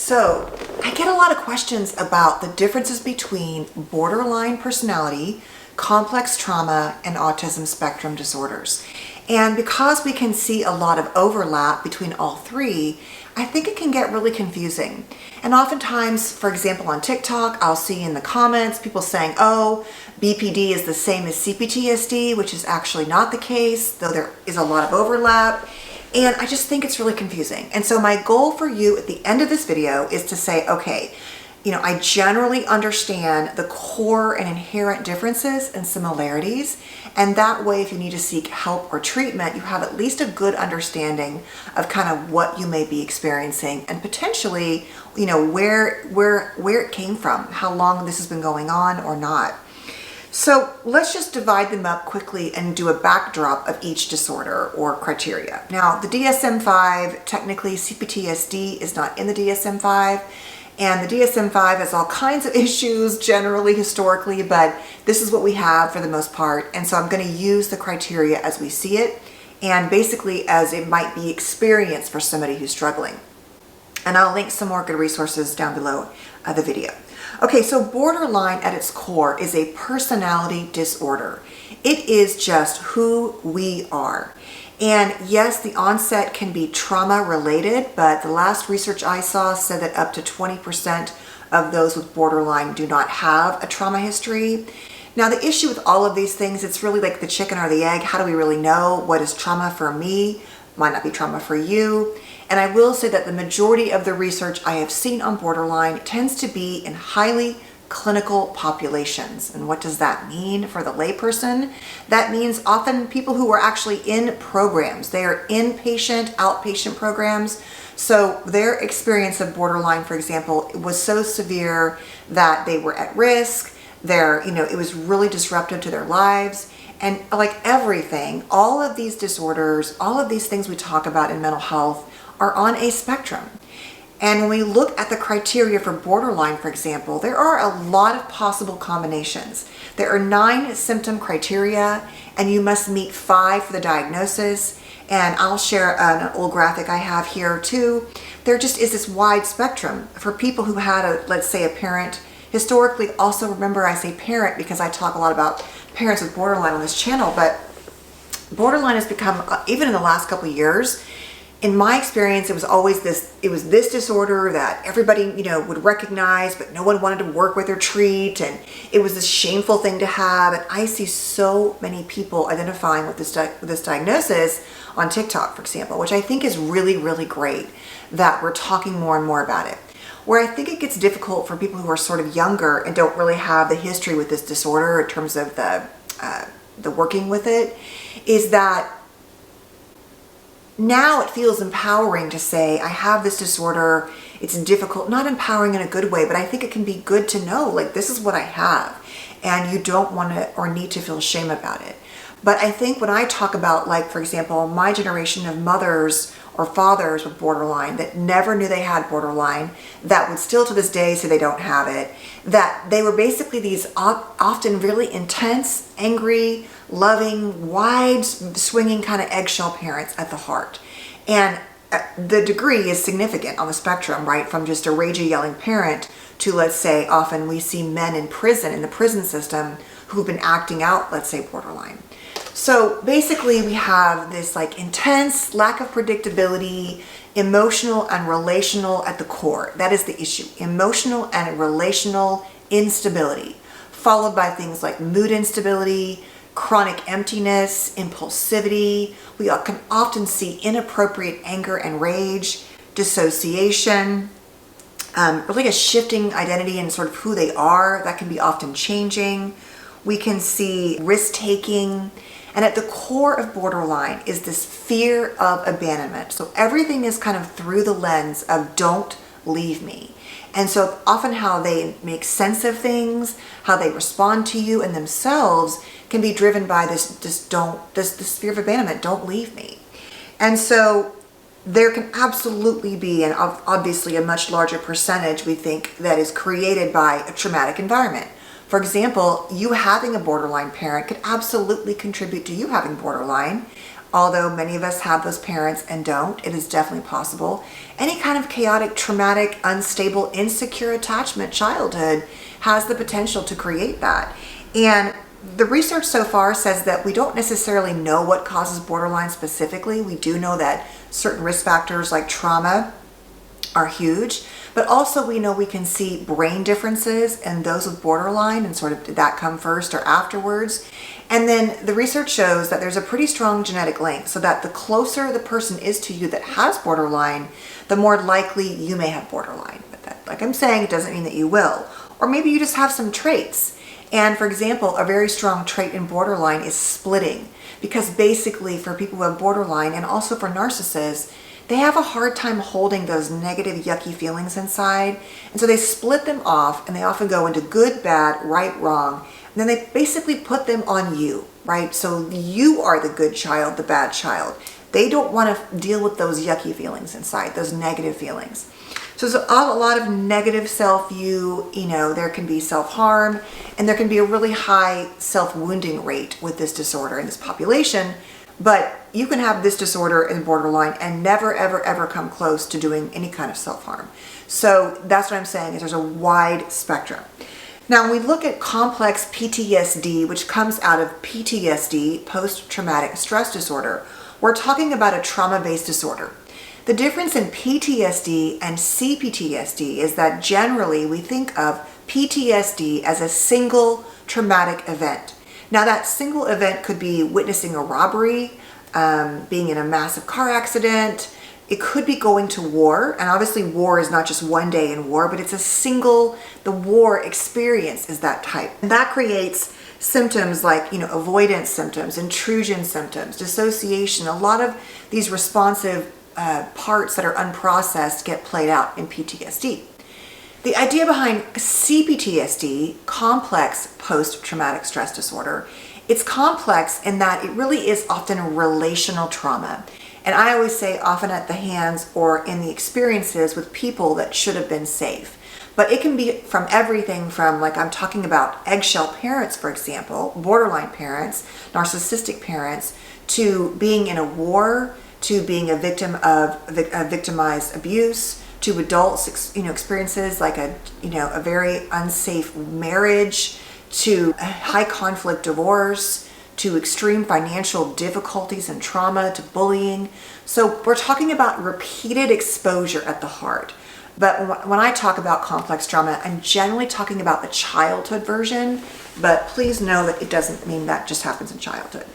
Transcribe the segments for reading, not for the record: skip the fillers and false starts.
So I get a lot of questions about the differences between borderline personality, complex trauma, and autism spectrum disorders. And because we can see a lot of overlap between all three, I think it can get really confusing. And oftentimes, for example, on TikTok, I'll see in the comments people saying, oh, BPD is the same as Cptsd, which is actually not the case, though there is a lot of overlap. And I just think it's really confusing. And so my goal for you at the end of this video is to say, okay, I generally understand the core and inherent differences and similarities. And that way, if you need to seek help or treatment, you have at least a good understanding of kind of what you may be experiencing and potentially, where it came from, how long this has been going on or not. So let's just divide them up quickly and do a backdrop of each disorder or criteria. Now, the DSM-5, technically Cptsd is not in the DSM-5, and the DSM-5 has all kinds of issues generally, historically, but this is what we have for the most part. And so I'm going to use the criteria as we see it and basically as it might be experienced for somebody who's struggling. And I'll link some more good resources down below the video. Okay, so borderline at its core is a personality disorder. It is just who we are. And yes, the onset can be trauma related, but the last research I saw said that up to 20% of those with borderline do not have a trauma history. Now, the issue with all of these things, it's really like the chicken or the egg. How do we really know what is trauma for me? Might not be trauma for you. And I will say that the majority of the research I have seen on borderline tends to be in highly clinical populations. And what does that mean for the layperson? That means often people who are actually in programs. They are inpatient, outpatient programs. So their experience of borderline, for example, was so severe that they were at risk. It was really disruptive to their lives. And like everything, all of these disorders, all of these things we talk about in mental health are on a spectrum. And when we look at the criteria for borderline, for example, there are a lot of possible combinations. There are 9 symptom criteria, and you must meet 5 for the diagnosis. And I'll share an old graphic I have here too. There just is this wide spectrum for people who had let's say a parent. Historically, also remember I say parent because I talk a lot about parents with borderline on this channel, but borderline has become, even in the last couple of years, in my experience, it was always this disorder that everybody, would recognize, but no one wanted to work with or treat. And it was this shameful thing to have. And I see so many people identifying with this diagnosis on TikTok, for example, which I think is really, really great that we're talking more and more about it. Where I think it gets difficult for people who are sort of younger and don't really have the history with this disorder in terms of the working with it, is that now it feels empowering to say, I have this disorder. It's difficult, not empowering in a good way, but I think it can be good to know, like, this is what I have. And you don't want to or need to feel shame about it. But I think when I talk about, like, for example, my generation of mothers or fathers with borderline that never knew they had borderline, that would still to this day say they don't have it, that they were basically these often really intense, angry, loving, wide swinging kind of eggshell parents at the heart. And the degree is significant on the spectrum, right? From just a ragey yelling parent to, let's say, often we see men in prison, in the prison system, who've been acting out, let's say, borderline. So basically we have this like intense lack of predictability, emotional and relational at the core. That is the issue. Emotional and relational instability, followed by things like mood instability, chronic emptiness, impulsivity. We can often see inappropriate anger and rage, dissociation, really a shifting identity and sort of who they are. That can be often changing. We can see risk-taking. And at the core of borderline is this fear of abandonment. So everything is kind of through the lens of don't leave me. And so often how they make sense of things, how they respond to you and themselves can be driven by this fear of abandonment, don't leave me. And so there can absolutely be, and obviously a much larger percentage we think, that is created by a traumatic environment. For example, you having a borderline parent could absolutely contribute to you having borderline, Although many of us have those parents and don't, it is definitely possible. Any kind of chaotic, traumatic, unstable, insecure attachment childhood has the potential to create that. And the research so far says that we don't necessarily know what causes borderline specifically. We do know that certain risk factors like trauma are huge, but also we know we can see brain differences in those with borderline, and sort of did that come first or afterwards. And then the research shows that there's a pretty strong genetic link, so that the closer the person is to you that has borderline, the more likely you may have borderline. But that, like I'm saying, it doesn't mean that you will. Or maybe you just have some traits. And for example, a very strong trait in borderline is splitting, because basically for people who have borderline and also for narcissists, they have a hard time holding those negative, yucky feelings inside. And so they split them off, and they often go into good, bad, right, wrong. And then they basically put them on you, right? So you are the good child, the bad child. They don't want to deal with those yucky feelings inside, those negative feelings. So there's a lot of negative self-view, there can be self-harm, and there can be a really high self-wounding rate with this disorder in this population. But you can have this disorder in borderline and never, ever, ever come close to doing any kind of self-harm. So that's what I'm saying, is there's a wide spectrum. Now, when we look at Complex-Ptsd, which comes out of PTSD, post-traumatic stress disorder, we're talking about a trauma-based disorder. The difference in PTSD and Cptsd is that generally we think of PTSD as a single traumatic event. Now, that single event could be witnessing a robbery, being in a massive car accident. It could be going to war, and obviously war is not just one day in war, but it's the war experience is that type. And that creates symptoms like, avoidance symptoms, intrusion symptoms, dissociation. A lot of these responsive parts that are unprocessed get played out in PTSD. The idea behind Cptsd, complex post-traumatic stress disorder, it's complex in that it really is often relational trauma. And I always say often at the hands or in the experiences with people that should have been safe. But it can be from everything from, like I'm talking about eggshell parents, for example, borderline parents, narcissistic parents, to being in a war, to being a victim of a victimized abuse, to adults, experiences like a very unsafe marriage, to a high conflict divorce, to extreme financial difficulties and trauma, to bullying. So we're talking about repeated exposure at the heart. But when I talk about complex trauma, I'm generally talking about the childhood version, but please know that it doesn't mean that just happens in childhood.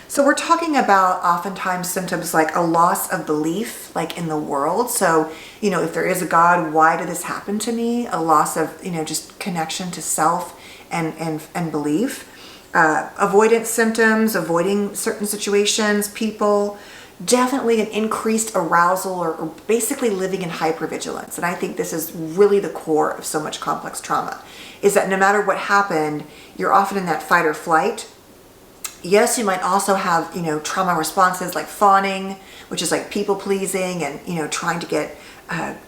So we're talking about oftentimes symptoms like a loss of belief, like in the world. So, if there is a God, why did this happen to me? A loss of, just connection to self and belief. Avoidance symptoms, avoiding certain situations, people. Definitely an increased arousal or basically living in hypervigilance. And I think this is really the core of so much complex trauma, is that no matter what happened, you're often in that fight or flight. Yes, you might also have, trauma responses like fawning, which is like people pleasing and, trying to get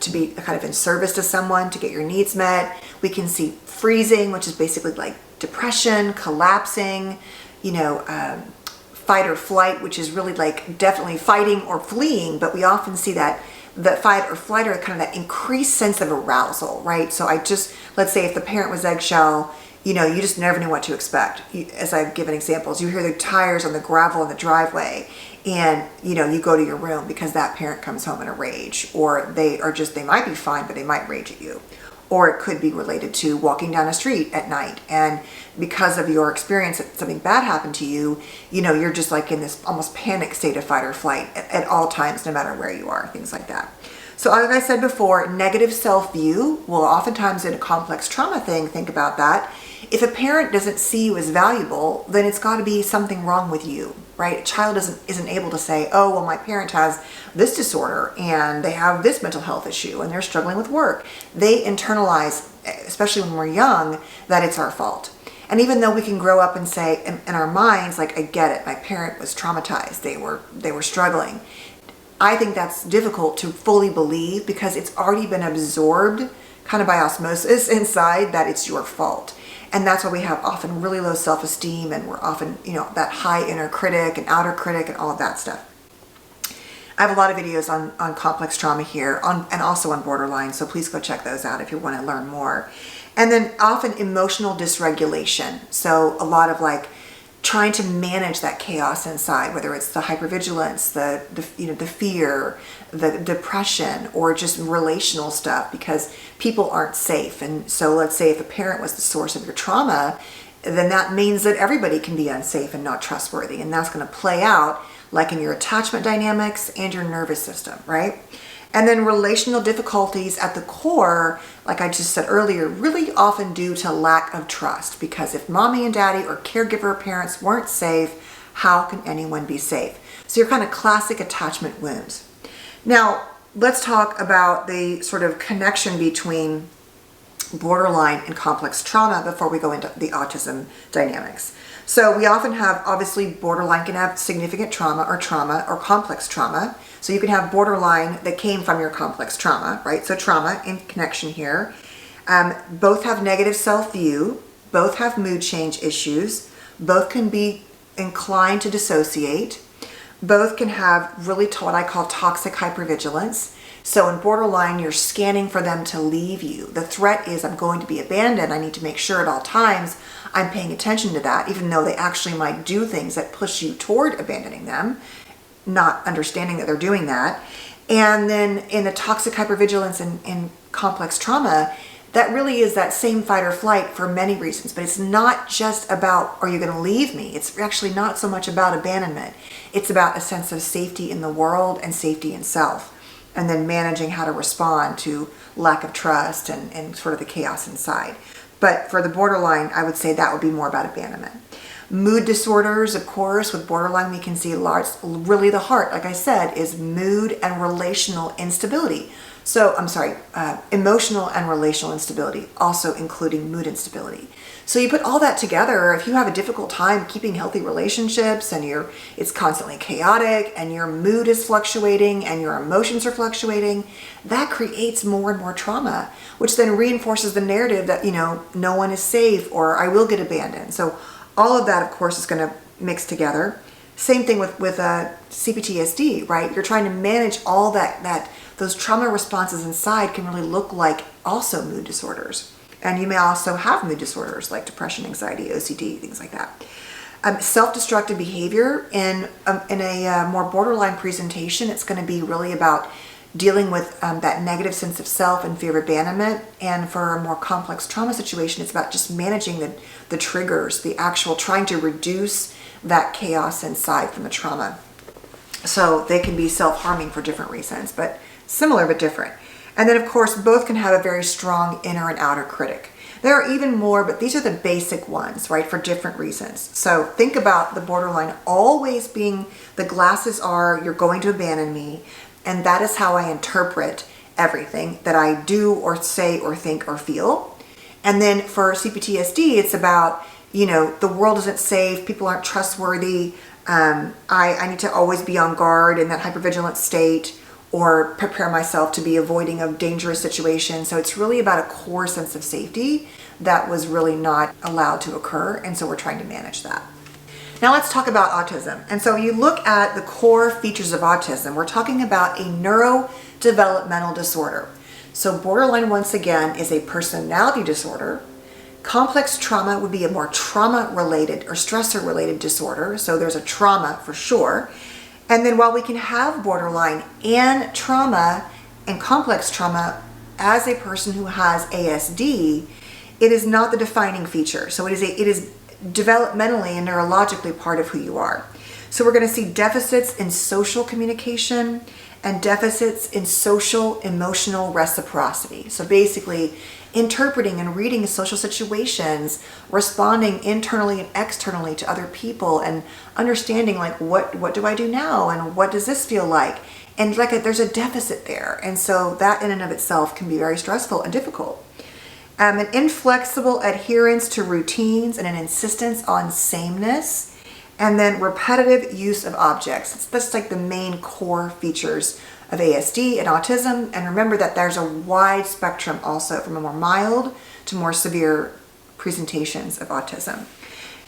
to be kind of in service to someone to get your needs met. We can see freezing, which is basically like depression, collapsing, fight or flight, which is really like definitely fighting or fleeing, but we often see that fight or flight are kind of that increased sense of arousal, right? So let's say if the parent was eggshell, you just never knew what to expect. As I've given examples, you hear the tires on the gravel in the driveway and, you go to your room because that parent comes home in a rage, or they might be fine, but they might rage at you. Or it could be related to walking down a street at night, and because of your experience that something bad happened to you, you're just like in this almost panic state of fight or flight at all times, no matter where you are, things like that. So like I said before, negative self-view will oftentimes in a complex trauma thing, think about that. If a parent doesn't see you as valuable, then it's got to be something wrong with you, right? A child isn't able to say, oh, well, my parent has this disorder and they have this mental health issue and they're struggling with work. They internalize, especially when we're young, that it's our fault. And even though we can grow up and say in our minds, like, I get it, my parent was traumatized, they were struggling. I think that's difficult to fully believe because it's already been absorbed kind of by osmosis inside that it's your fault. And that's why we have often really low self-esteem, and we're often, that high inner critic and outer critic and all of that stuff. I have a lot of videos on complex trauma here and also on borderline, so please go check those out if you want to learn more. And then often emotional dysregulation. So a lot of like trying to manage that chaos inside, whether it's the hypervigilance, the fear, the depression, or just relational stuff, because people aren't safe. And so let's say if a parent was the source of your trauma, then that means that everybody can be unsafe and not trustworthy. And that's going to play out like in your attachment dynamics and your nervous system, right? And then relational difficulties at the core, like I just said earlier, really often due to lack of trust, because if mommy and daddy or caregiver parents weren't safe, how can anyone be safe? So your kind of classic attachment wounds. Now, let's talk about the sort of connection between borderline and complex trauma before we go into the autism dynamics. So we often have, obviously, borderline can have significant trauma or complex trauma. So you can have borderline that came from your complex trauma, right? So trauma in connection here. Both have negative self-view, both have mood change issues, both can be inclined to dissociate, both can have really what I call toxic hypervigilance. So in borderline, you're scanning for them to leave you. The threat is I'm going to be abandoned. I need to make sure at all times I'm paying attention to that, even though they actually might do things that push you toward abandoning them, not understanding that they're doing that. And then in the toxic hypervigilance and complex trauma, that really is that same fight or flight for many reasons, but it's not just about, are you going to leave me? It's actually not so much about abandonment. It's about a sense of safety in the world and safety in self, and then managing how to respond to lack of trust and sort of the chaos inside. But for the borderline, I would say that would be more about abandonment. Mood disorders, of course, with borderline, we can see really the heart, like I said, is mood and relational instability. So, emotional and relational instability, also including mood instability. So you put all that together, if you have a difficult time keeping healthy relationships and it's constantly chaotic and your mood is fluctuating and your emotions are fluctuating, that creates more and more trauma, which then reinforces the narrative that, no one is safe or I will get abandoned. So all of that, of course, is going to mix together. Same thing with Cptsd, right? You're trying to manage all that those trauma responses inside can really look like also mood disorders. And you may also have mood disorders like depression, anxiety, OCD, things like that. Self-destructive behavior in a more borderline presentation, it's going to be really about dealing with that negative sense of self and fear of abandonment. And for a more complex trauma situation, it's about just managing the triggers, the actual trying to reduce that chaos inside from the trauma. So they can be self-harming for different reasons, but similar but different. And then, of course, both can have a very strong inner and outer critic. There are even more, but these are the basic ones, right, for different reasons. So think about the borderline always being, the glasses are, you're going to abandon me, and that is how I interpret everything that I do or say or think or feel. And then for Cptsd, it's about, the world isn't safe, people aren't trustworthy, I need to always be on guard in that hypervigilant state, or prepare myself to be avoiding of dangerous situations. So it's really about a core sense of safety that was really not allowed to occur, and so we're trying to manage that. Now let's talk about autism. And so you look at the core features of autism, we're talking about a neurodevelopmental disorder. So borderline, once again, is a personality disorder. Complex trauma would be a more trauma-related or stressor-related disorder. So there's a trauma for sure. And then while we can have borderline and trauma and complex trauma as a person who has ASD, it is not the defining feature. So it is developmentally and neurologically part of who you are. So we're going to see deficits in social communication and deficits in social emotional reciprocity. So basically interpreting and reading social situations, responding internally and externally to other people, and understanding like what do I do now and what does this feel like, and there's a deficit there, and so that in and of itself can be very stressful and difficult. An inflexible adherence to routines and an insistence on sameness, and then repetitive use of objects. That's like the main core features of ASD and autism. And remember that there's a wide spectrum also, from a more mild to more severe presentations of autism.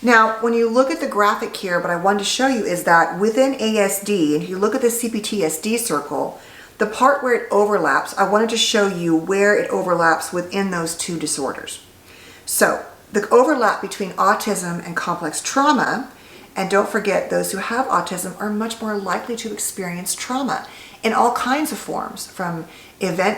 Now, when you look at the graphic here, what I wanted to show you is that within ASD, and if you look at the Cptsd circle, the part where it overlaps, I wanted to show you where it overlaps within those two disorders. So, the overlap between autism and complex trauma, and don't forget, those who have autism are much more likely to experience trauma in all kinds of forms, from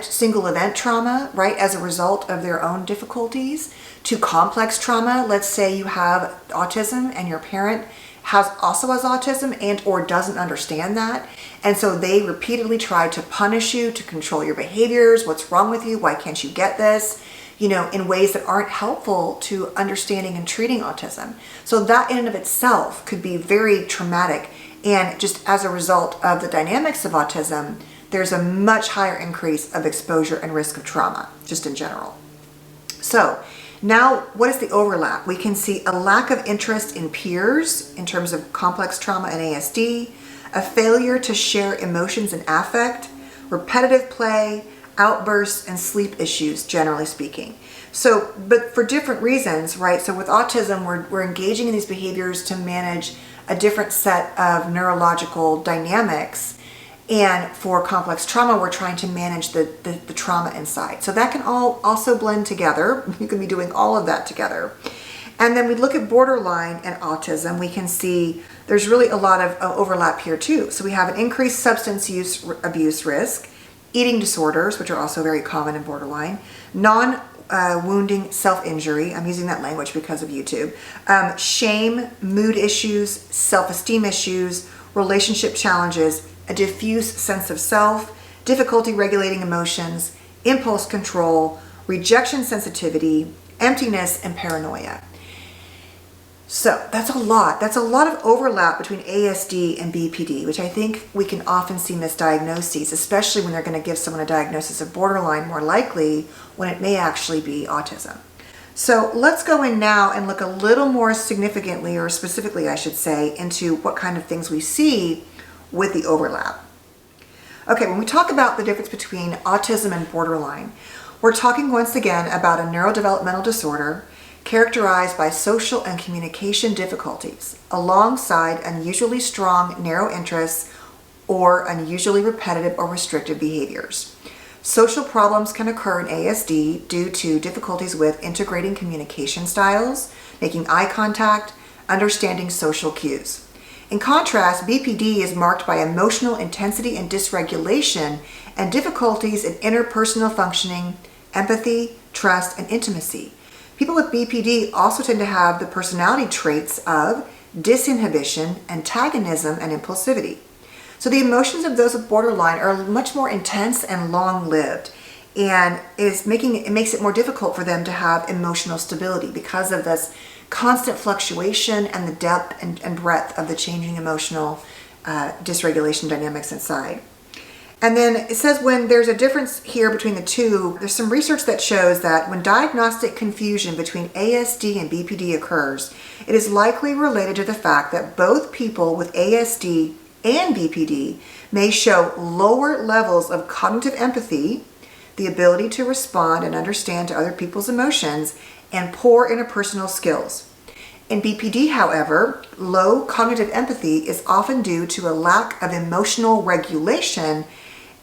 single event trauma, right, as a result of their own difficulties, to complex trauma. Let's say you have autism and your parent also has autism and or doesn't understand that. And so they repeatedly try to punish you, to control your behaviors. What's wrong with you? Why can't you get this? In ways that aren't helpful to understanding and treating autism. So that in and of itself could be very traumatic. And just as a result of the dynamics of autism, there's a much higher increase of exposure and risk of trauma, just in general. So now, what is the overlap? We can see a lack of interest in peers in terms of complex trauma and ASD, a failure to share emotions and affect, repetitive play, outbursts, and sleep issues, generally speaking. So, but for different reasons, right? So with autism, we're engaging in these behaviors to manage a different set of neurological dynamics. And for complex trauma, we're trying to manage the trauma inside. So that can all also blend together. You can be doing all of that together. And then we look at borderline and autism, we can see there's really a lot of overlap here too. So we have an increased substance abuse risk, eating disorders, which are also very common in borderline, non-wounding self-injury, I'm using that language because of YouTube, shame, mood issues, self-esteem issues, relationship challenges, a diffuse sense of self, difficulty regulating emotions, impulse control, rejection sensitivity, emptiness, and paranoia. So that's a lot. That's a lot of overlap between ASD and BPD, which I think we can often see misdiagnoses, especially when they're going to give someone a diagnosis of borderline, more likely when it may actually be autism. So let's go in now and look a little more significantly, or specifically I should say, into what kind of things we see with the overlap. Okay, when we talk about the difference between autism and borderline, we're talking once again about a neurodevelopmental disorder characterized by social and communication difficulties, alongside unusually strong narrow interests or unusually repetitive or restrictive behaviors. Social problems can occur in ASD due to difficulties with integrating communication styles, making eye contact, understanding social cues. In contrast, BPD is marked by emotional intensity and dysregulation and difficulties in interpersonal functioning, empathy, trust, and intimacy. People with BPD also tend to have the personality traits of disinhibition, antagonism, and impulsivity. So the emotions of those with borderline are much more intense and long-lived, and it makes it more difficult for them to have emotional stability because of this constant fluctuation and the depth and breadth of the changing emotional dysregulation dynamics inside. And then it says when there's a difference here between the two, there's some research that shows that when diagnostic confusion between ASD and BPD occurs, it is likely related to the fact that both people with ASD and BPD may show lower levels of cognitive empathy, the ability to respond and understand to other people's emotions, and poor interpersonal skills. In BPD, however, low cognitive empathy is often due to a lack of emotional regulation,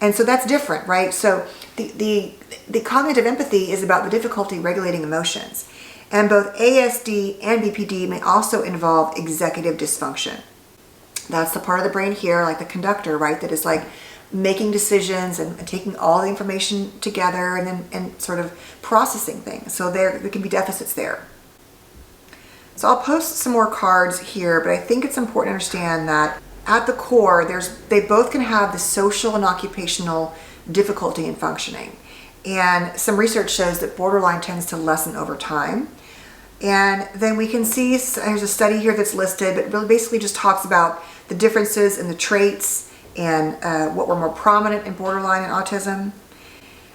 and so that's different, right? So the cognitive empathy is about the difficulty regulating emotions, and both ASD and BPD may also involve executive dysfunction. That's the part of the brain here, like the conductor, right, that is like making decisions and taking all the information together and sort of processing things. So there can be deficits there. So I'll post some more cards here, but I think it's important to understand that at the core, they both can have the social and occupational difficulty in functioning. And some research shows that borderline tends to lessen over time. And then we can see, there's a study here that's listed, but really basically just talks about the differences in the traits and what were more prominent in borderline and autism.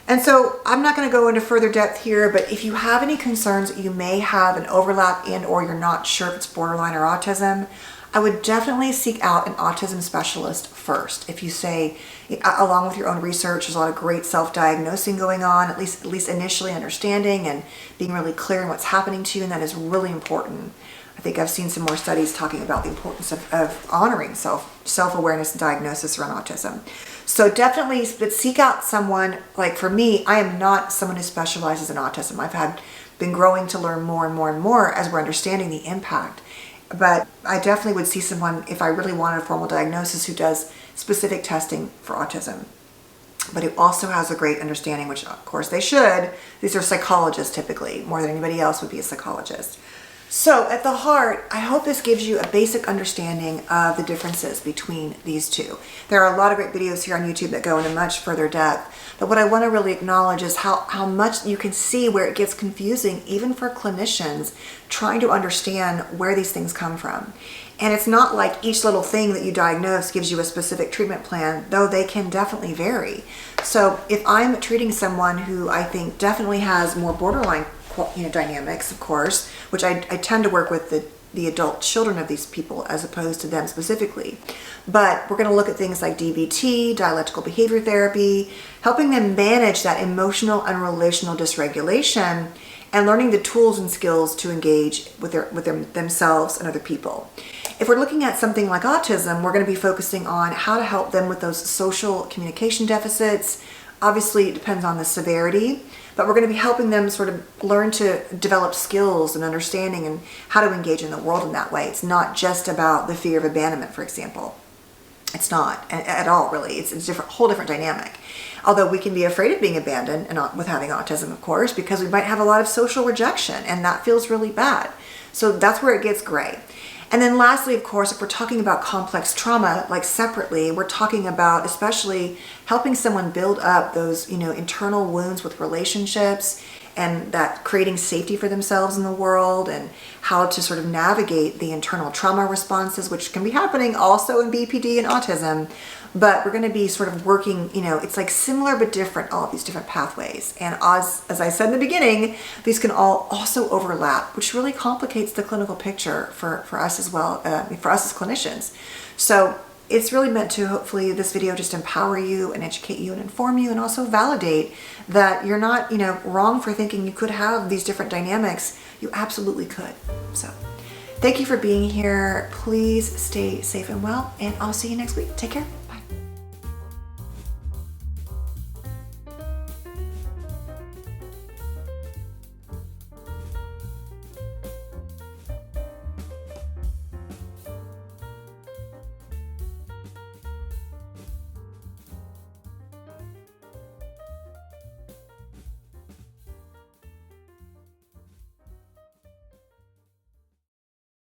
And so I'm not going to go into further depth here, but if you have any concerns that you may have an overlap in, or you're not sure if it's borderline or autism, I would definitely seek out an autism specialist first. If you say, along with your own research, there's a lot of great self-diagnosing going on, at least initially understanding and being really clear on what's happening to you, and that is really important. I think I've seen some more studies talking about the importance of honoring self-awareness and diagnosis around autism. So definitely, but seek out someone. Like for me, I am not someone who specializes in autism. I've been growing to learn more and more and more as we're understanding the impact. But I definitely would see someone, if I really wanted a formal diagnosis, who does specific testing for autism, but who also has a great understanding, which of course they should. These are psychologists typically, more than anybody else would be a psychologist. So at the heart, I hope this gives you a basic understanding of the differences between these two. There are a lot of great videos here on YouTube that go into much further depth, but what I want to really acknowledge is how much you can see where it gets confusing, even for clinicians trying to understand where these things come from. And it's not like each little thing that you diagnose gives you a specific treatment plan, though they can definitely vary. So if I'm treating someone who I think definitely has more borderline dynamics, of course, which I tend to work with the adult children of these people as opposed to them specifically. But we're going to look at things like DBT, dialectical behavior therapy, helping them manage that emotional and relational dysregulation, and learning the tools and skills to engage with themselves and other people. If we're looking at something like autism, we're going to be focusing on how to help them with those social communication deficits. Obviously, it depends on the severity, but we're going to be helping them sort of learn to develop skills and understanding and how to engage in the world in that way. It's not just about the fear of abandonment, for example. It's not at all, really. It's a whole different dynamic. Although we can be afraid of being abandoned and with having autism, of course, because we might have a lot of social rejection, and that feels really bad. So that's where it gets gray. And then lastly, of course, if we're talking about complex trauma, like separately, we're talking about especially helping someone build up those, internal wounds with relationships, and that creating safety for themselves in the world, and how to sort of navigate the internal trauma responses, which can be happening also in BPD and autism. But we're going to be sort of working, it's like similar but different, all of these different pathways. And as I said in the beginning, these can all also overlap, which really complicates the clinical picture for us as well, for us as clinicians. So it's really meant to, hopefully, this video just empower you and educate you and inform you, and also validate that you're not, wrong for thinking you could have these different dynamics. You absolutely could. So thank you for being here. Please stay safe and well, and I'll see you next week. Take care.